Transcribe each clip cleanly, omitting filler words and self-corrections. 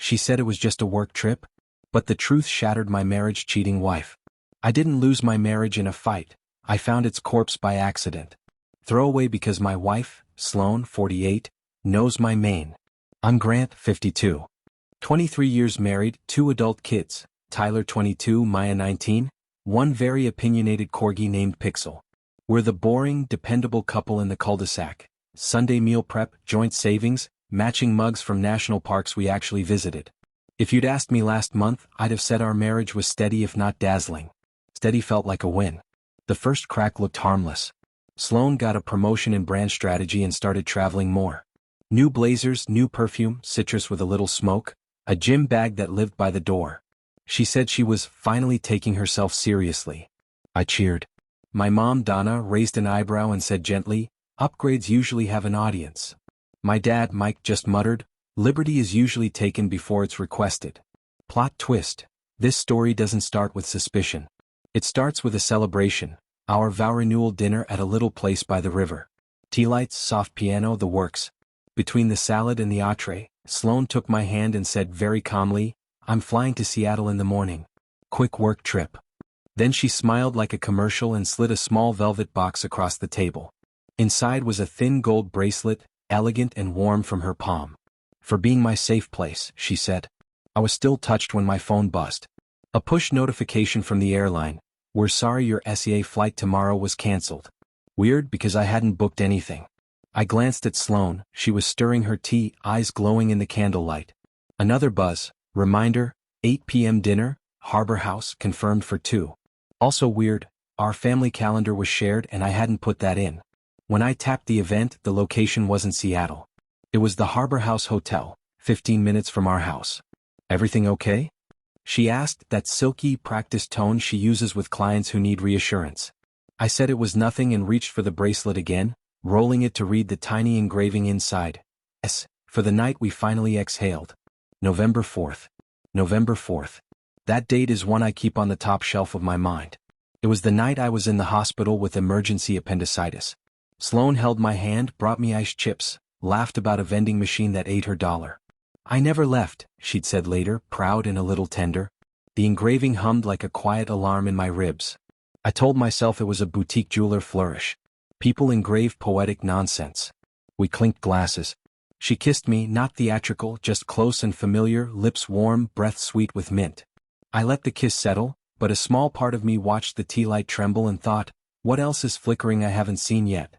She said it was just a work trip, but the truth shattered my marriage-cheating wife. I didn't lose my marriage in a fight. I found its corpse by accident. Throwaway because my wife, Sloan, 48, knows my main. I'm Grant, 52. 23 years married, 2 adult kids, Tyler 22, Maya 19, one very opinionated corgi named Pixel. We're the boring, dependable couple in the cul-de-sac. Sunday meal prep, joint savings, matching mugs from national parks we actually visited. If you'd asked me last month, I'd have said our marriage was steady if not dazzling. Steady felt like a win. The first crack looked harmless. Sloan got a promotion in brand strategy and started traveling more. New blazers, new perfume, citrus with a little smoke, a gym bag that lived by the door. She said she was finally taking herself seriously. I cheered. My mom, Donna, raised an eyebrow and said gently, "Upgrades usually have an audience." My dad, Mike, just muttered, "Liberty is usually taken before it's requested." Plot twist. This story doesn't start with suspicion. It starts with a celebration, our vow renewal dinner at a little place by the river. Tea lights, soft piano, the works. Between the salad and the entree, Sloan took my hand and said very calmly, "I'm flying to Seattle in the morning. Quick work trip." Then she smiled like a commercial and slid a small velvet box across the table. Inside was a thin gold bracelet, elegant and warm from her palm. "For being my safe place," she said. I was still touched when my phone buzzed. A push notification from the airline. "We're sorry your SEA flight tomorrow was cancelled." Weird because I hadn't booked anything. I glanced at Sloan. She was stirring her tea, eyes glowing in the candlelight. Another buzz. Reminder, 8 p.m. dinner, Harbor House, confirmed for 2. Also weird, our family calendar was shared and I hadn't put that in. When I tapped the event, the location wasn't Seattle. It was the Harbor House Hotel, 15 minutes from our house. "Everything okay?" she asked, that silky, practiced tone she uses with clients who need reassurance. I said it was nothing and reached for the bracelet again, rolling it to read the tiny engraving inside. "S, for the night we finally exhaled. November 4th. November 4th. That date is one I keep on the top shelf of my mind. It was the night I was in the hospital with emergency appendicitis. Sloan held my hand, brought me iced chips, laughed about a vending machine that ate her dollar. "I never left," she'd said later, proud and a little tender. The engraving hummed like a quiet alarm in my ribs. I told myself it was a boutique jeweler flourish. People engrave poetic nonsense. We clinked glasses. She kissed me, not theatrical, just close and familiar, lips warm, breath sweet with mint. I let the kiss settle, but a small part of me watched the tea light tremble and thought, what else is flickering I haven't seen yet?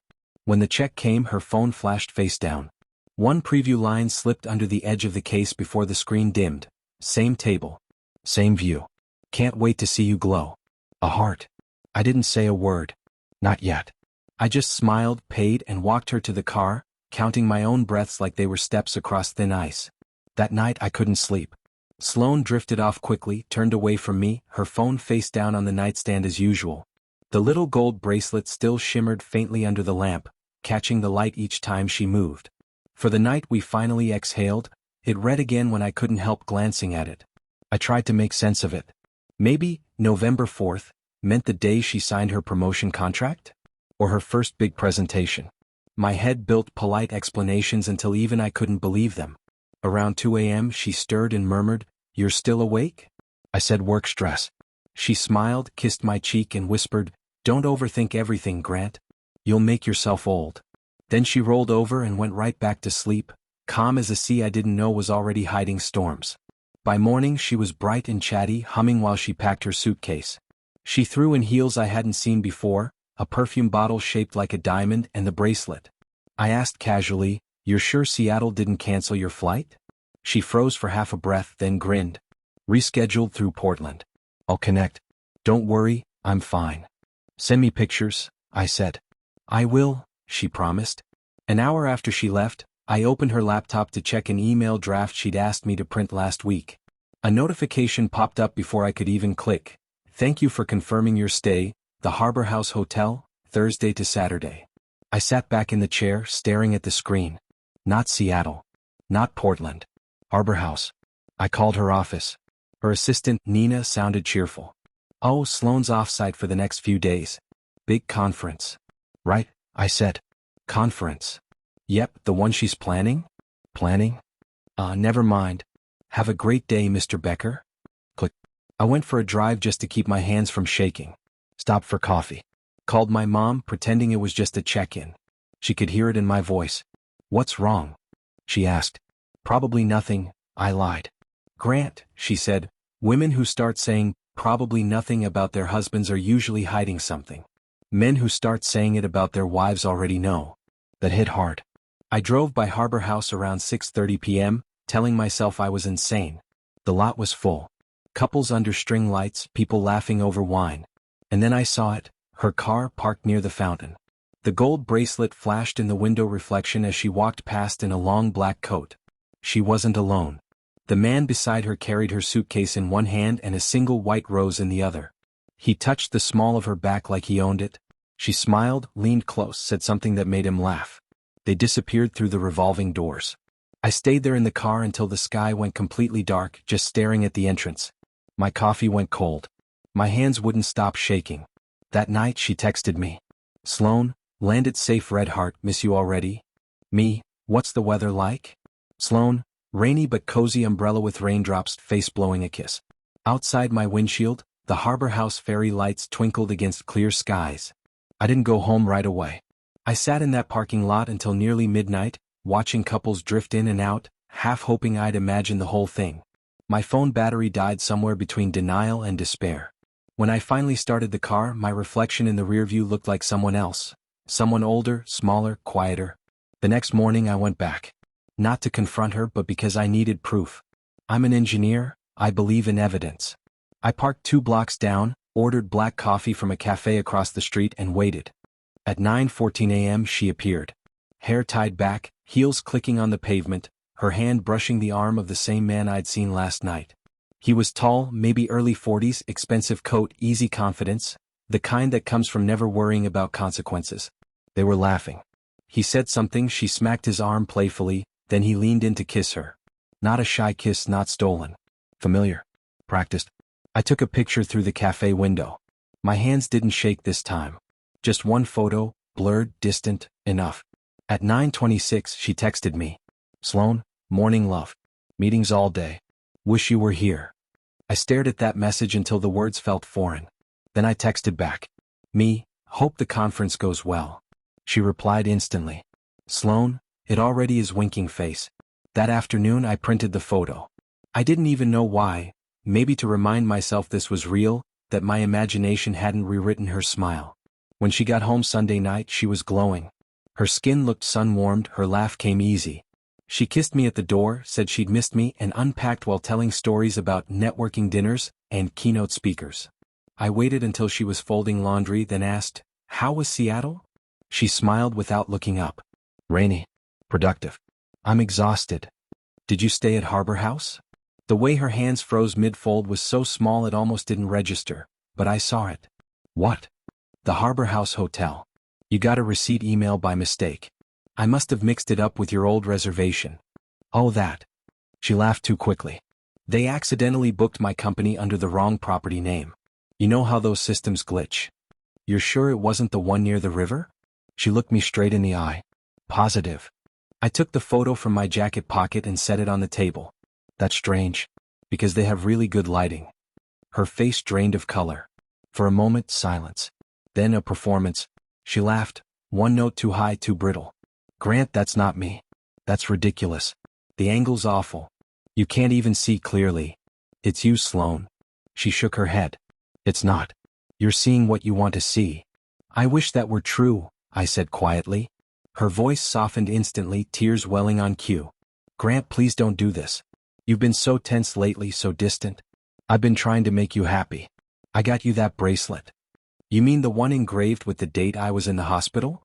When the check came, her phone flashed face down. One preview line slipped under the edge of the case before the screen dimmed. "Same table. Same view. Can't wait to see you glow." A heart. I didn't say a word. Not yet. I just smiled, paid, and walked her to the car, counting my own breaths like they were steps across thin ice. That night I couldn't sleep. Sloan drifted off quickly, turned away from me, her phone face down on the nightstand as usual. The little gold bracelet still shimmered faintly under the lamp, catching the light each time she moved. "For the night we finally exhaled," it read again when I couldn't help glancing at it. I tried to make sense of it. Maybe November 4th meant the day she signed her promotion contract? Or her first big presentation. My head built polite explanations until even I couldn't believe them. Around 2 a.m. she stirred and murmured, "You're still awake?" I said, "Work stress." She smiled, kissed my cheek and whispered, "Don't overthink everything, Grant. You'll make yourself old." Then she rolled over and went right back to sleep, calm as a sea I didn't know was already hiding storms. By morning she was bright and chatty, humming while she packed her suitcase. She threw in heels I hadn't seen before, a perfume bottle shaped like a diamond and the bracelet. I asked casually, "You're sure Seattle didn't cancel your flight?" She froze for half a breath, then grinned. "Rescheduled through Portland. I'll connect. Don't worry, I'm fine." "Send me pictures," I said. "I will," she promised. An hour after she left, I opened her laptop to check an email draft she'd asked me to print last week. A notification popped up before I could even click. "Thank you for confirming your stay, the Harbor House Hotel, Thursday to Saturday." I sat back in the chair, staring at the screen. Not Seattle. Not Portland. Harbor House. I called her office. Her assistant, Nina, sounded cheerful. "Oh, Sloan's offsite for the next few days. Big conference." "Right," I said. "Conference. Yep, the one she's planning?" "Planning? Never mind. Have a great day, Mr. Becker. Click. I went for a drive just to keep my hands from shaking. Stopped for coffee. Called my mom, pretending it was just a check-in. She could hear it in my voice. What's wrong? She asked. Probably nothing, I lied. Grant, she said, women who start saying probably nothing about their husbands are usually hiding something. Men who start saying it about their wives already know. That hit hard. I drove by Harbor House around 6:30 p.m., telling myself I was insane. The lot was full. Couples under string lights, people laughing over wine. And then I saw it, her car parked near the fountain. The gold bracelet flashed in the window reflection as she walked past in a long black coat. She wasn't alone. The man beside her carried her suitcase in one hand and a single white rose in the other. He touched the small of her back like he owned it. She smiled, leaned close, said something that made him laugh. They disappeared through the revolving doors. I stayed there in the car until the sky went completely dark, just staring at the entrance. My coffee went cold. My hands wouldn't stop shaking. That night she texted me. Sloan, landed safe, red heart, miss you already? Me, what's the weather like? Sloan, rainy but cozy, umbrella with raindrops, face blowing a kiss. Outside my windshield, the Harbor House ferry lights twinkled against clear skies. I didn't go home right away. I sat in that parking lot until nearly midnight, watching couples drift in and out, half hoping I'd imagine the whole thing. My phone battery died somewhere between denial and despair. When I finally started the car, my reflection in the rearview looked like someone else. Someone older, smaller, quieter. The next morning I went back. Not to confront her, but because I needed proof. I'm an engineer, I believe in evidence. I parked 2 blocks down, ordered black coffee from a cafe across the street and waited. At 9:14 a.m. she appeared. Hair tied back, heels clicking on the pavement, her hand brushing the arm of the same man I'd seen last night. He was tall, maybe early 40s, expensive coat, easy confidence, the kind that comes from never worrying about consequences. They were laughing. He said something, she smacked his arm playfully, then he leaned in to kiss her. Not a shy kiss, not stolen. Familiar. Practiced. I took a picture through the cafe window. My hands didn't shake this time. Just one photo, blurred, distant, enough. At 9:26 she texted me. Sloan, morning love. Meetings all day. Wish you were here. I stared at that message until the words felt foreign. Then I texted back. Me, hope the conference goes well. She replied instantly. Sloan, it already is, winking face. That afternoon I printed the photo. I didn't even know why, maybe to remind myself this was real, that my imagination hadn't rewritten her smile. When she got home Sunday night she was glowing. Her skin looked sun-warmed, her laugh came easy. She kissed me at the door, said she'd missed me, and unpacked while telling stories about networking dinners and keynote speakers. I waited until she was folding laundry, then asked, how was Seattle? She smiled without looking up. Rainy. Productive. I'm exhausted. Did you stay at Harbor House? The way her hands froze mid-fold was so small it almost didn't register, but I saw it. What? The Harbor House Hotel. You got a receipt email by mistake. I must have mixed it up with your old reservation. Oh, that. She laughed too quickly. They accidentally booked my company under the wrong property name. You know how those systems glitch. You're sure it wasn't the one near the river? She looked me straight in the eye. Positive. I took the photo from my jacket pocket and set it on the table. That's strange, because they have really good lighting. Her face drained of color. For a moment, silence. Then a performance. She laughed, one note too high, too brittle. Grant, that's not me. That's ridiculous. The angle's awful. You can't even see clearly. It's you, Sloan. She shook her head. It's not. You're seeing what you want to see. I wish that were true, I said quietly. Her voice softened instantly, tears welling on cue. Grant, please don't do this. You've been so tense lately, so distant. I've been trying to make you happy. I got you that bracelet. You mean the one engraved with the date I was in the hospital?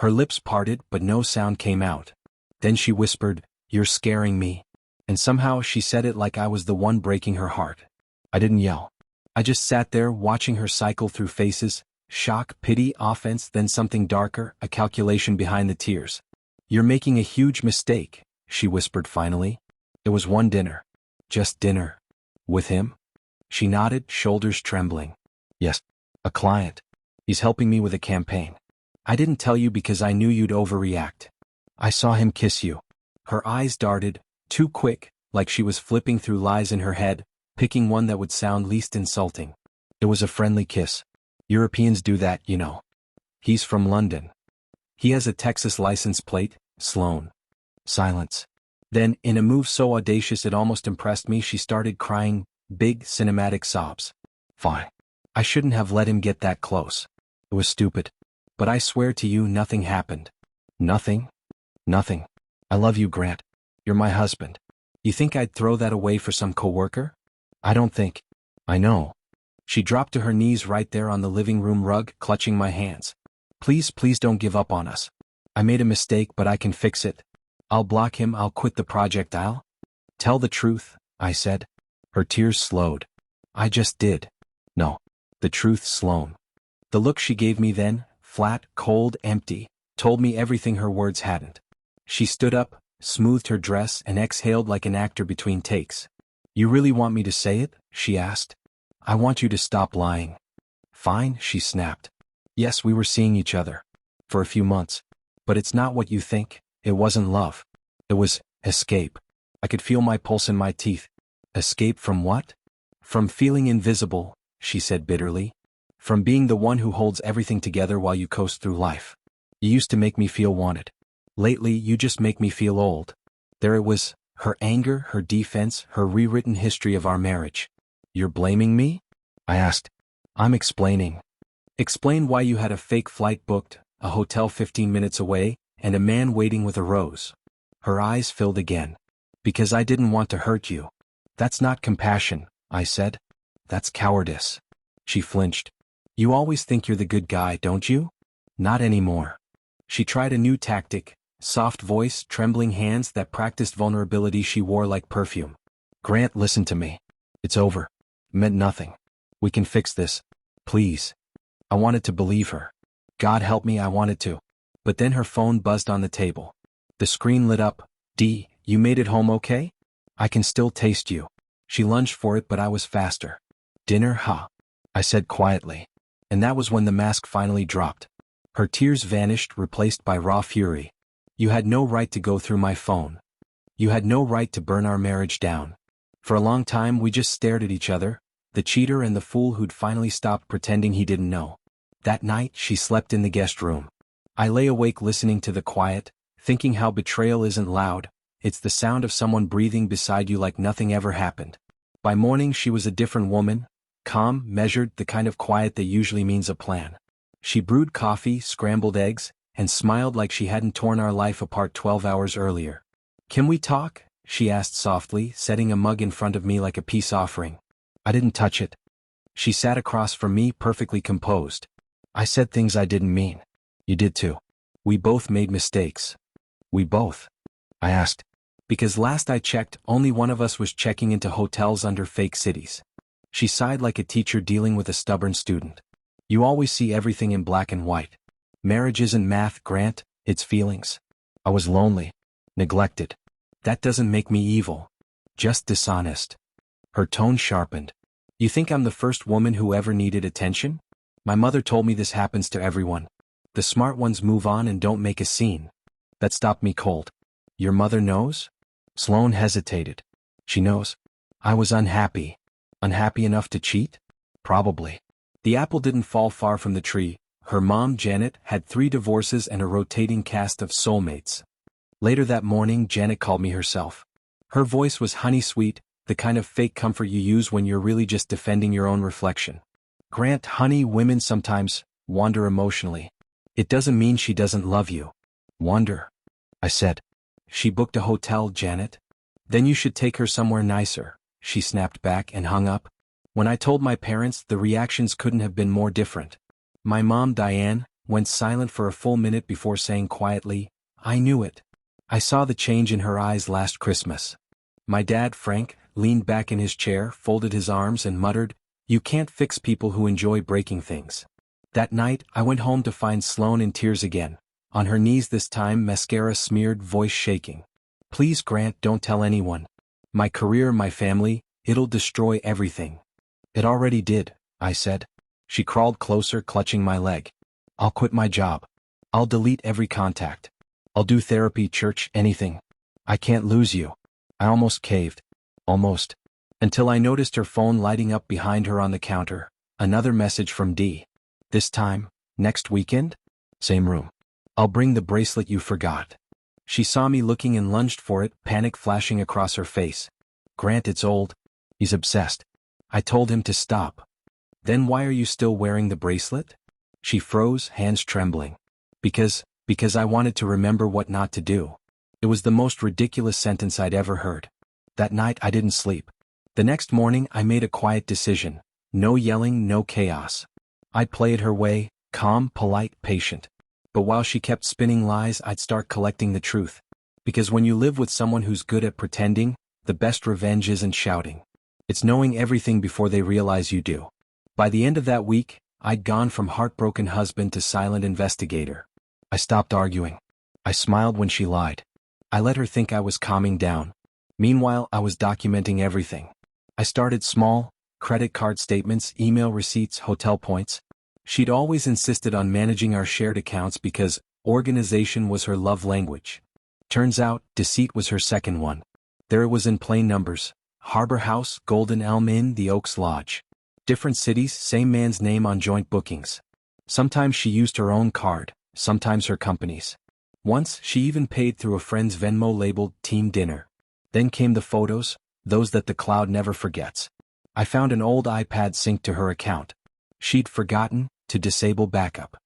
Her lips parted, but no sound came out. Then she whispered, you're scaring me. And somehow she said it like I was the one breaking her heart. I didn't yell. I just sat there watching her cycle through faces, shock, pity, offense, then something darker, a calculation behind the tears. You're making a huge mistake, she whispered finally. It was one dinner. Just dinner. With him? She nodded, shoulders trembling. Yes. A client. He's helping me with a campaign. I didn't tell you because I knew you'd overreact. I saw him kiss you. Her eyes darted, too quick, like she was flipping through lies in her head, picking one that would sound least insulting. It was a friendly kiss. Europeans do that, you know. He's from London. He has a Texas license plate, Sloane. Silence. Then, in a move so audacious it almost impressed me, she started crying, big, cinematic sobs. Fine. I shouldn't have let him get that close. It was stupid. But I swear to you nothing happened. Nothing? Nothing. I love you, Grant. You're my husband. You think I'd throw that away for some coworker? I don't think. I know. She dropped to her knees right there on the living room rug, clutching my hands. Please, please don't give up on us. I made a mistake, but I can fix it. I'll block him, I'll quit the project, I'll tell the truth, I said. Her tears slowed. I just did. No. The truth, Sloane. The look she gave me then, flat, cold, empty, told me everything her words hadn't. She stood up, smoothed her dress, and exhaled like an actor between takes. You really want me to say it? She asked. I want you to stop lying. Fine, she snapped. Yes, we were seeing each other. For a few months. But it's not what you think. It wasn't love. It was escape. I could feel my pulse in my teeth. Escape from what? From feeling invisible, she said bitterly. From being the one who holds everything together while you coast through life. You used to make me feel wanted. Lately, you just make me feel old. There it was, her anger, her defense, her rewritten history of our marriage. You're blaming me? I asked. I'm explaining. Explain why you had a fake flight booked, a hotel 15 minutes away, and a man waiting with a rose. Her eyes filled again. Because I didn't want to hurt you. That's not compassion, I said. That's cowardice. She flinched. You always think you're the good guy, don't you? Not anymore. She tried a new tactic, soft voice, trembling hands, that practiced vulnerability she wore like perfume. Grant, listen to me. It's over. It meant nothing. We can fix this. Please. I wanted to believe her. God help me, I wanted to. But then her phone buzzed on the table. The screen lit up. D, you made it home okay? I can still taste you. She lunged for it, but I was faster. Dinner, huh? I said quietly. And that was when the mask finally dropped. Her tears vanished, replaced by raw fury. You had no right to go through my phone. You had no right to burn our marriage down. For a long time we just stared at each other, the cheater and the fool who'd finally stopped pretending he didn't know. That night she slept in the guest room. I lay awake listening to the quiet, thinking how betrayal isn't loud, it's the sound of someone breathing beside you like nothing ever happened. By morning she was a different woman, calm, measured, the kind of quiet that usually means a plan. She brewed coffee, scrambled eggs, and smiled like she hadn't torn our life apart 12 hours earlier. Can we talk? She asked softly, setting a mug in front of me like a peace offering. I didn't touch it. She sat across from me, perfectly composed. I said things I didn't mean. You did too. We both made mistakes. We both? I asked. Because last I checked, only one of us was checking into hotels under fake cities. She sighed like a teacher dealing with a stubborn student. You always see everything in black and white. Marriage isn't math, Grant, it's feelings. I was lonely. Neglected. That doesn't make me evil. Just dishonest. Her tone sharpened. You think I'm the first woman who ever needed attention? My mother told me this happens to everyone. The smart ones move on and don't make a scene. That stopped me cold. Your mother knows? Sloane hesitated. She knows. I was unhappy. Unhappy enough to cheat? Probably. The apple didn't fall far from the tree. Her mom, Janet, had 3 divorces and a rotating cast of soulmates. Later that morning, Janet called me herself. Her voice was honey-sweet, the kind of fake comfort you use when you're really just defending your own reflection. Grant, honey, women sometimes wander emotionally. It doesn't mean she doesn't love you. Wander? I said. She booked a hotel, Janet. Then you should take her somewhere nicer. She snapped back and hung up. When I told my parents, the reactions couldn't have been more different. My mom, Diane, went silent for a full minute before saying quietly, I knew it. I saw the change in her eyes last Christmas. My dad, Frank, leaned back in his chair, folded his arms and muttered, You can't fix people who enjoy breaking things. That night, I went home to find Sloane in tears again. On her knees this time, mascara smeared, voice shaking. Please, Grant, don't tell anyone. My career, my family, it'll destroy everything. It already did, I said. She crawled closer, clutching my leg. I'll quit my job. I'll delete every contact. I'll do therapy, church, anything. I can't lose you. I almost caved. Almost. Until I noticed her phone lighting up behind her on the counter. Another message from D. This time, next weekend? Same room. I'll bring the bracelet you forgot. She saw me looking and lunged for it, panic flashing across her face. Grant, it's old. He's obsessed. I told him to stop. Then why are you still wearing the bracelet? She froze, hands trembling. Because I wanted to remember what not to do. It was the most ridiculous sentence I'd ever heard. That night I didn't sleep. The next morning I made a quiet decision. No yelling, no chaos. I'd play it her way, calm, polite, patient. But while she kept spinning lies, I'd start collecting the truth. Because when you live with someone who's good at pretending, the best revenge isn't shouting. It's knowing everything before they realize you do. By the end of that week, I'd gone from heartbroken husband to silent investigator. I stopped arguing. I smiled when she lied. I let her think I was calming down. Meanwhile, I was documenting everything. I started small: credit card statements, email receipts, hotel points. She'd always insisted on managing our shared accounts because organization was her love language. Turns out, deceit was her second one. There it was in plain numbers: Harbor House, Golden Elm Inn, the Oaks Lodge. Different cities, same man's name on joint bookings. Sometimes she used her own card, sometimes her company's. Once, she even paid through a friend's Venmo labeled Team Dinner. Then came the photos, those that the cloud never forgets. I found an old iPad synced to her account. She'd forgotten to disable backup.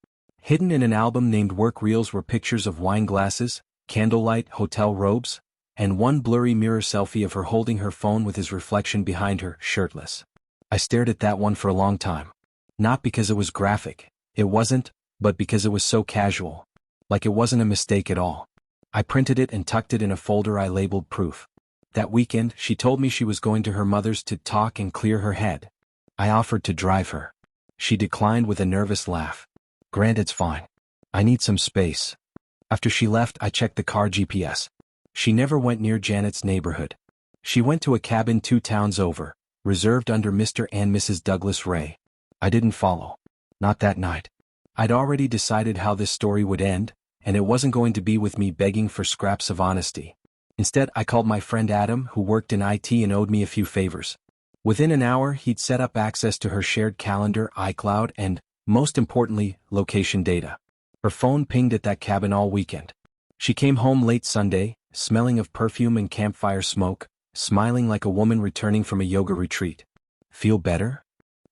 Hidden in an album named Work Reels were pictures of wine glasses, candlelight, hotel robes, and one blurry mirror selfie of her holding her phone with his reflection behind her, shirtless. I stared at that one for a long time. Not because it was graphic, it wasn't, but because it was so casual. Like it wasn't a mistake at all. I printed it and tucked it in a folder I labeled proof. That weekend, she told me she was going to her mother's to talk and clear her head. I offered to drive her. She declined with a nervous laugh. Grant, it's fine. I need some space. After she left, I checked the car GPS. She never went near Janet's neighborhood. She went to a cabin 2 towns over, reserved under Mr. and Mrs. Douglas Ray. I didn't follow. Not that night. I'd already decided how this story would end, and it wasn't going to be with me begging for scraps of honesty. Instead, I called my friend Adam, who worked in IT and owed me a few favors. Within an hour, he'd set up access to her shared calendar, iCloud, and, most importantly, location data. Her phone pinged at that cabin all weekend. She came home late Sunday, smelling of perfume and campfire smoke, smiling like a woman returning from a yoga retreat. Feel better?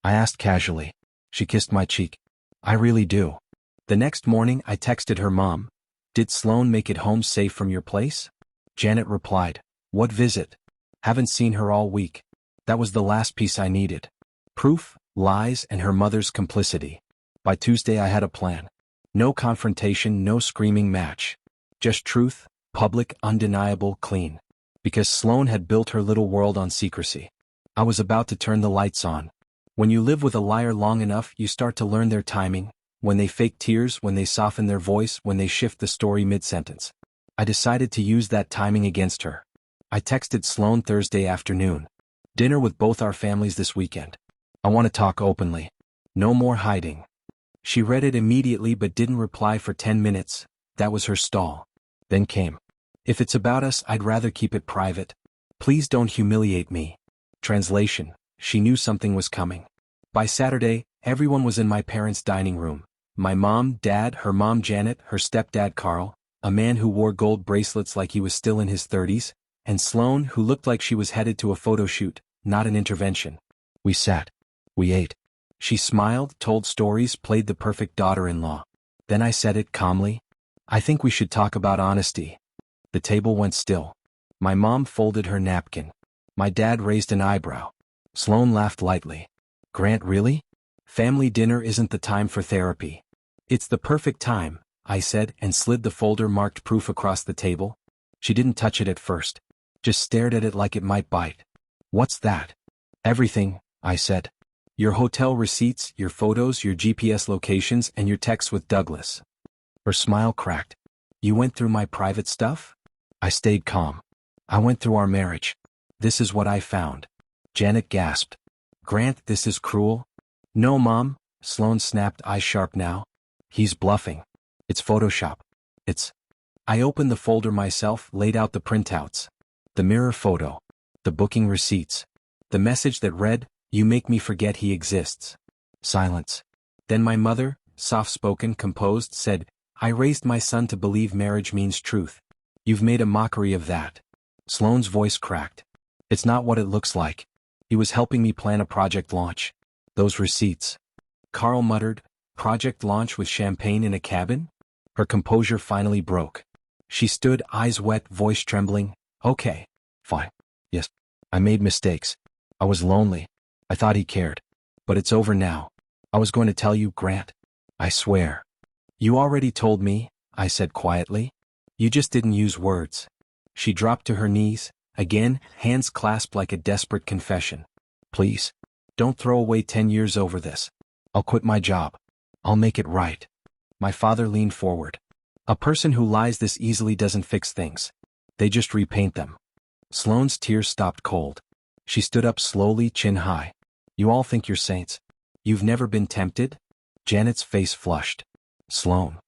I asked casually. She kissed my cheek. I really do. The next morning, I texted her mom. Did Sloan make it home safe from your place? Janet replied. What visit? Haven't seen her all week. That was the last piece I needed. Proof, lies, and her mother's complicity. By Tuesday I had a plan. No confrontation, no screaming match. Just truth, public, undeniable, clean. Because Sloan had built her little world on secrecy. I was about to turn the lights on. When you live with a liar long enough, you start to learn their timing, when they fake tears, when they soften their voice, when they shift the story mid-sentence. I decided to use that timing against her. I texted Sloan Thursday afternoon. Dinner with both our families this weekend. I want to talk openly. No more hiding. She read it immediately but didn't reply for 10 minutes. That was her stall. Then came. If it's about us, I'd rather keep it private. Please don't humiliate me. Translation. She knew something was coming. By Saturday, everyone was in my parents' dining room. My mom, dad, her mom Janet, her stepdad Carl, a man who wore gold bracelets like he was still in his 30s, and Sloan, who looked like she was headed to a photo shoot, not an intervention. We sat. We ate. She smiled, told stories, played the perfect daughter-in-law. Then I said it calmly. I think we should talk about honesty. The table went still. My mom folded her napkin. My dad raised an eyebrow. Sloan laughed lightly. Grant, really? Family dinner isn't the time for therapy. It's the perfect time, I said, and slid the folder marked proof across the table. She didn't touch it at first. Just stared at it like it might bite. What's that? Everything, I said. Your hotel receipts, your photos, your GPS locations, and your texts with Douglas. Her smile cracked. You went through my private stuff? I stayed calm. I went through our marriage. This is what I found. Janet gasped. Grant, this is cruel. No, Mom, Sloan snapped, eyes sharp now. He's bluffing. It's Photoshop. I opened the folder myself, laid out the printouts. The mirror photo. the booking receipts. The message that read, "You make me forget he exists." Silence. Then my mother, soft-spoken, composed, said, "I raised my son to believe marriage means truth. You've made a mockery of that." Sloane's voice cracked. "It's not what it looks like. He was helping me plan a project launch. Those receipts." Carl muttered, "Project launch with champagne in a cabin?" Her composure finally broke. She stood, eyes wet, voice trembling. "Okay. Fine. Yes. I made mistakes. I was lonely. I thought he cared. But it's over now. I was going to tell you, Grant. I swear." "You already told me," I said quietly. "You just didn't use words." She dropped to her knees, again, hands clasped like a desperate confession. "Please. Don't throw away 10 years over this. I'll quit my job. I'll make it right." My father leaned forward. "A person who lies this easily doesn't fix things. They just repaint them." Sloane's tears stopped cold. She stood up slowly, chin high. "You all think you're saints. You've never been tempted?" Janet's face flushed. "Sloane."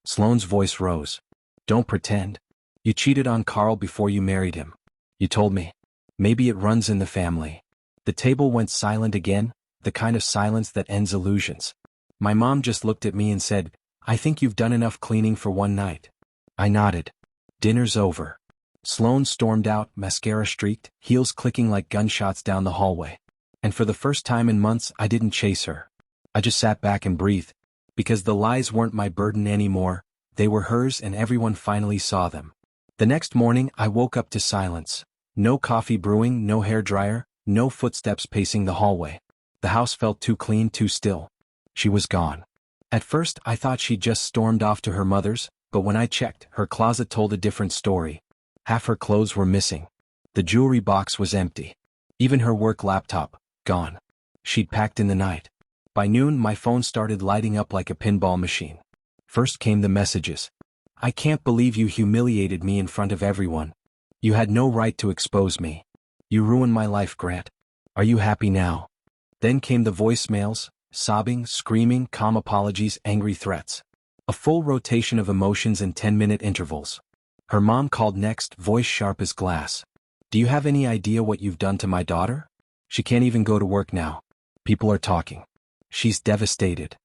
Sloane's voice rose. "Don't pretend. You cheated on Carl before you married him. You told me. Maybe it runs in the family." The table went silent again, the kind of silence that ends illusions. My mom just looked at me and said, "I think you've done enough cleaning for one night." I nodded. "Dinner's over." Sloane stormed out, mascara streaked, heels clicking like gunshots down the hallway. And for the first time in months, I didn't chase her. I just sat back and breathed. Because the lies weren't my burden anymore, they were hers, and everyone finally saw them. The next morning, I woke up to silence. No coffee brewing, no hairdryer, no footsteps pacing the hallway. The house felt too clean, too still. She was gone. At first, I thought she'd just stormed off to her mother's, but when I checked, her closet told a different story. Half her clothes were missing. The jewelry box was empty. Even her work laptop, gone. She'd packed in the night. By noon, my phone started lighting up like a pinball machine. First came the messages. "I can't believe you humiliated me in front of everyone. You had no right to expose me. You ruined my life, Grant. Are you happy now?" Then came the voicemails, sobbing, screaming, calm apologies, angry threats. A full rotation of emotions in 10-minute intervals. Her mom called next, voice sharp as glass. "Do you have any idea what you've done to my daughter? She can't even go to work now. People are talking. She's devastated."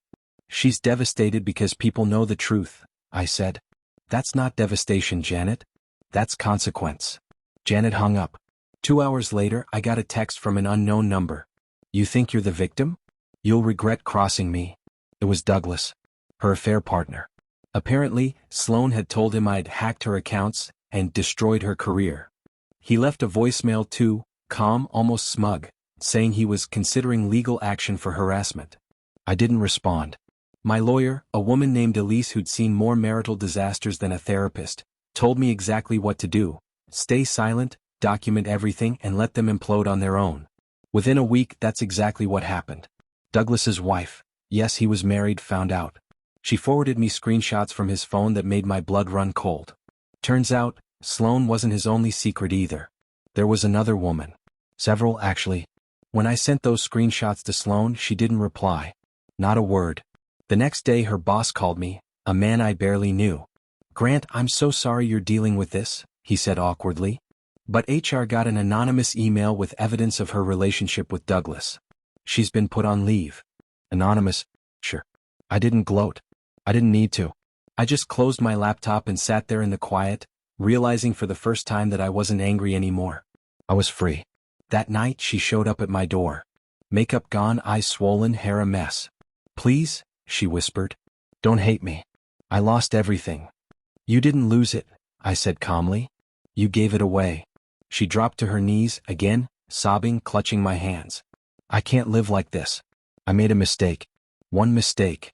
"She's devastated because people know the truth," I said. "That's not devastation, Janet. That's consequence." Janet hung up. 2 hours later, I got a text from an unknown number. "You think you're the victim? You'll regret crossing me." It was Douglas, her affair partner. Apparently, Sloane had told him I'd hacked her accounts and destroyed her career. He left a voicemail too, calm, almost smug, saying he was considering legal action for harassment. I didn't respond. My lawyer, a woman named Elise who'd seen more marital disasters than a therapist, told me exactly what to do. Stay silent, document everything, and let them implode on their own. Within a week, that's exactly what happened. Douglas's wife, yes, he was married, found out. She forwarded me screenshots from his phone that made my blood run cold. Turns out, Sloane wasn't his only secret either. There was another woman. Several, actually. When I sent those screenshots to Sloane, she didn't reply. Not a word. The next day her boss called me, a man I barely knew. "Grant, I'm so sorry you're dealing with this," he said awkwardly. "But HR got an anonymous email with evidence of her relationship with Douglas. She's been put on leave." Anonymous? Sure. I didn't gloat. I didn't need to. I just closed my laptop and sat there in the quiet, realizing for the first time that I wasn't angry anymore. I was free. That night she showed up at my door. Makeup gone, eyes swollen, hair a mess. "Please," she whispered. "Don't hate me. I lost everything." "You didn't lose it," I said calmly. "You gave it away." She dropped to her knees, again, sobbing, clutching my hands. "I can't live like this. I made a mistake. One mistake."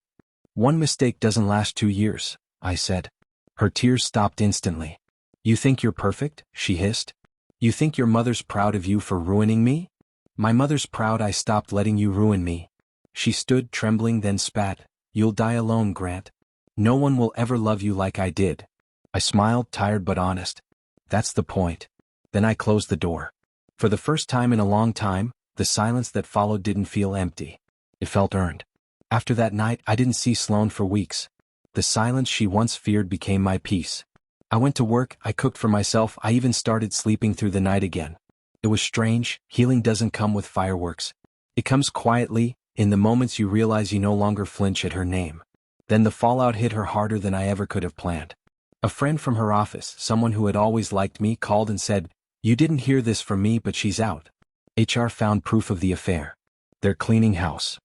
"One mistake doesn't last 2 years," I said. Her tears stopped instantly. "You think you're perfect?" she hissed. "You think your mother's proud of you for ruining me?" "My mother's proud I stopped letting you ruin me." She stood trembling, then spat. "You'll die alone, Grant. No one will ever love you like I did." I smiled, tired but honest. "That's the point." Then I closed the door. For the first time in a long time, the silence that followed didn't feel empty. It felt earned. After that night, I didn't see Sloane for weeks. The silence she once feared became my peace. I went to work, I cooked for myself, I even started sleeping through the night again. It was strange. Healing doesn't come with fireworks. It comes quietly, in the moments you realize you no longer flinch at her name. Then the fallout hit her harder than I ever could have planned. A friend from her office, someone who had always liked me, called and said, "You didn't hear this from me, but she's out." HR found proof of the affair. They're cleaning house.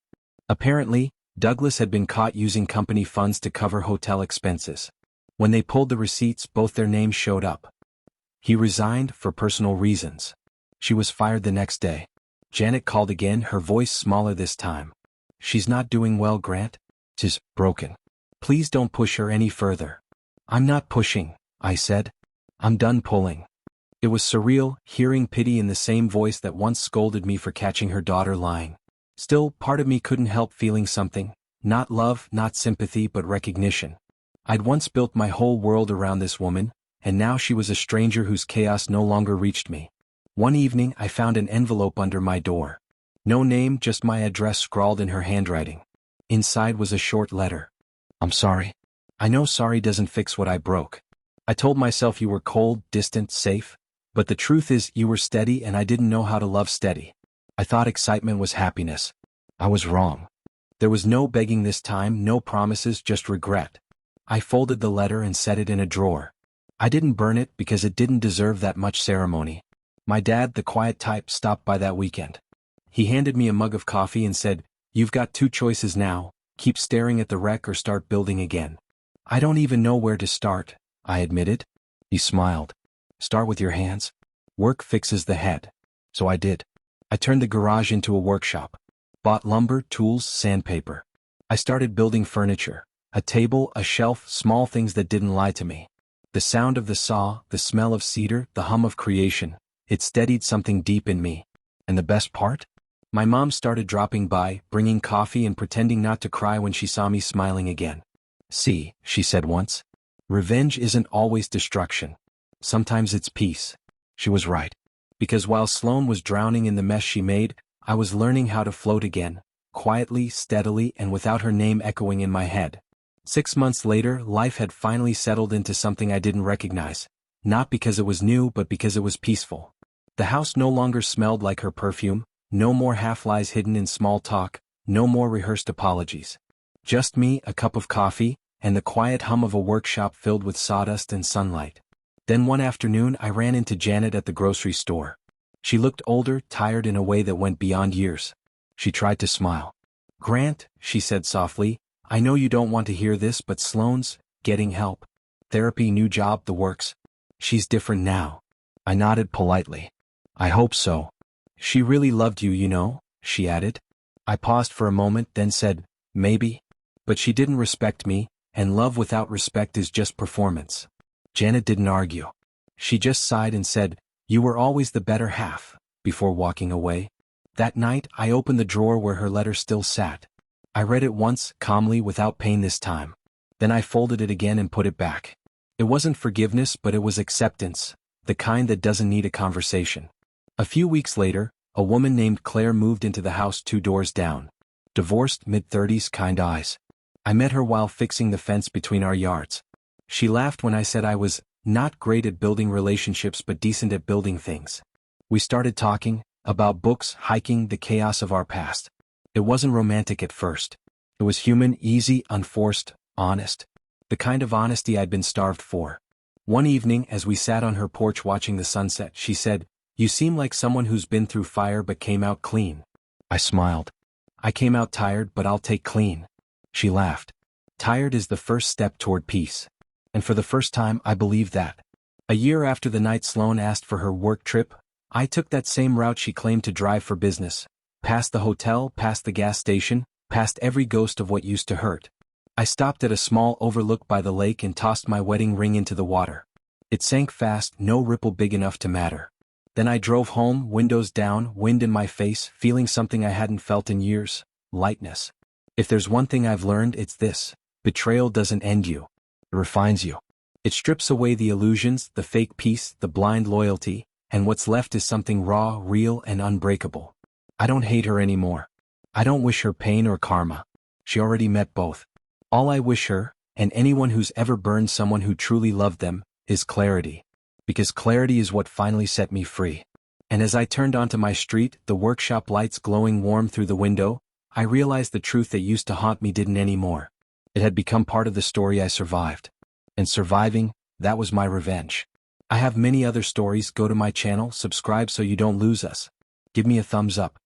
Apparently, Douglas had been caught using company funds to cover hotel expenses. When they pulled the receipts, both their names showed up. He resigned for personal reasons. She was fired the next day. Janet called again, her voice smaller this time. "She's not doing well, Grant. She's broken. Please don't push her any further." "I'm not pushing," I said. "I'm done pulling." It was surreal, hearing pity in the same voice that once scolded me for catching her daughter lying. Still, part of me couldn't help feeling something. Not love, not sympathy, but recognition. I'd once built my whole world around this woman, and now she was a stranger whose chaos no longer reached me. One evening I found an envelope under my door. No name, just my address scrawled in her handwriting. Inside was a short letter. "I'm sorry. I know sorry doesn't fix what I broke. I told myself you were cold, distant, safe. But the truth is you were steady, and I didn't know how to love steady. I thought excitement was happiness. I was wrong. There was no begging this time, no promises, just regret." I folded the letter and set it in a drawer. I didn't burn it because it didn't deserve that much ceremony. My dad, the quiet type, stopped by that weekend. He handed me a mug of coffee and said, "You've got two choices now, keep staring at the wreck or start building again." "I don't even know where to start," I admitted. He smiled. "Start with your hands. Work fixes the head." So I did. I turned the garage into a workshop. Bought lumber, tools, sandpaper. I started building furniture. A table, a shelf, small things that didn't lie to me. The sound of the saw, the smell of cedar, the hum of creation, it steadied something deep in me. And the best part? My mom started dropping by, bringing coffee and pretending not to cry when she saw me smiling again. "See," she said once, "revenge isn't always destruction. Sometimes it's peace." She was right. Because while Sloane was drowning in the mess she made, I was learning how to float again, quietly, steadily, and without her name echoing in my head. 6 months later, life had finally settled into something I didn't recognize. Not because it was new, but because it was peaceful. The house no longer smelled like her perfume, no more half-lies hidden in small talk, no more rehearsed apologies. Just me, a cup of coffee, and the quiet hum of a workshop filled with sawdust and sunlight. Then one afternoon I ran into Janet at the grocery store. She looked older, tired in a way that went beyond years. She tried to smile. "Grant," she said softly, "I know you don't want to hear this, but Sloane's getting help. Therapy, new job, the works. She's different now." I nodded politely. "I hope so. She really loved you, you know," she added. I paused for a moment, then said, "Maybe. But she didn't respect me, and love without respect is just performance." Janet didn't argue. She just sighed and said, "You were always the better half," before walking away. That night, I opened the drawer where her letter still sat. I read it once, calmly, without pain this time. Then I folded it again and put it back. It wasn't forgiveness, but it was acceptance, the kind that doesn't need a conversation. A few weeks later, a woman named Claire moved into the house 2 doors down. Divorced, mid-30s, kind eyes. I met her while fixing the fence between our yards. She laughed when I said I was not great at building relationships but decent at building things. We started talking about books, hiking, the chaos of our past. It wasn't romantic at first. It was human, easy, unforced, honest. The kind of honesty I'd been starved for. One evening, as we sat on her porch watching the sunset, she said, "You seem like someone who's been through fire but came out clean." I smiled. "I came out tired, but I'll take clean." She laughed. "Tired is the first step toward peace." And for the first time, I believed that. A year after the night Sloane asked for her work trip, I took that same route she claimed to drive for business. Past the hotel, past the gas station, past every ghost of what used to hurt. I stopped at a small overlook by the lake and tossed my wedding ring into the water. It sank fast, no ripple big enough to matter. Then I drove home, windows down, wind in my face, feeling something I hadn't felt in years: lightness. If there's one thing I've learned, it's this: betrayal doesn't end you. It refines you. It strips away the illusions, the fake peace, the blind loyalty, and what's left is something raw, real, and unbreakable. I don't hate her anymore. I don't wish her pain or karma. She already met both. All I wish her, and anyone who's ever burned someone who truly loved them, is clarity. Because clarity is what finally set me free. And as I turned onto my street, the workshop lights glowing warm through the window, I realized the truth that used to haunt me didn't anymore. It had become part of the story I survived. And surviving, that was my revenge. I have many other stories. Go to my channel, subscribe so you don't lose us. Give me a thumbs up.